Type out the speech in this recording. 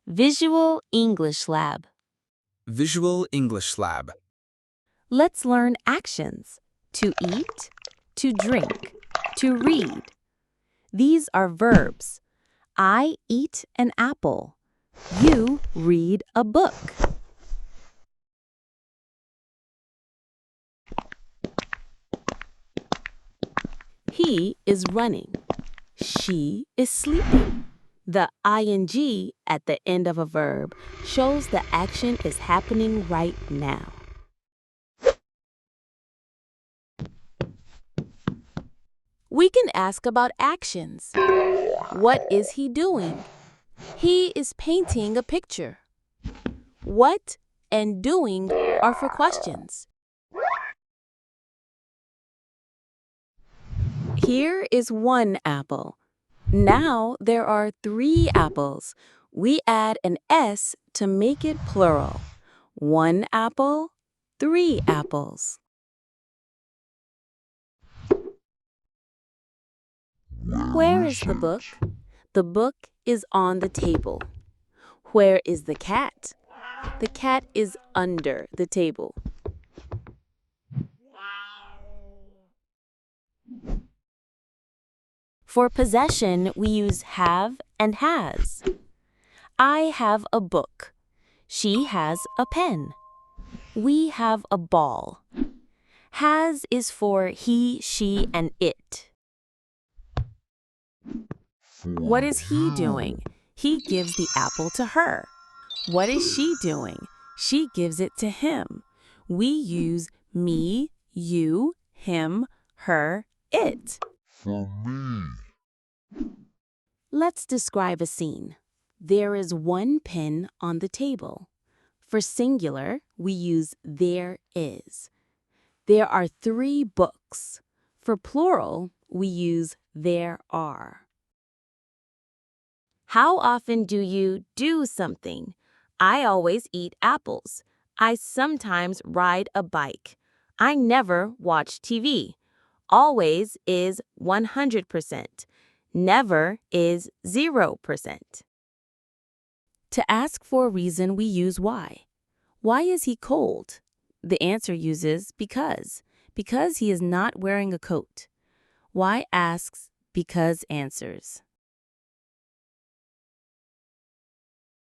Visual English Lab. Visual English Lab. Let's learn actions. To eat, to drink, to read. These are verbs. I eat an apple. You read a book. He is running. She is sleeping. The ing at the end of a verb shows the action is happening right now. We can ask about actions. What is he doing? He is painting a picture. What and doing are for questions. Here is one apple. Now there are 3 apples. We add an S to make it plural. 1 apple, 3 apples. Where is the book? The book is on the table. Where is the cat? The cat is under the table. For possession, we use have and has. I have a book. She has a pen. We have a ball. Has is for he, she, and it. What is he doing? He gives the apple to her. What is she doing? She gives it to him. We use me, you, him, her, it. For me. Let's describe a scene. There is one pen on the table. For singular, we use there is. There are 3 books. For plural, we use there are. How often do you do something? I always eat apples. I sometimes ride a bike. I never watch TV. Always is 100%. Never is 0%. To ask for a reason, we use why. Why is he cold? The answer uses because he is not wearing a coat. Why asks, because answers.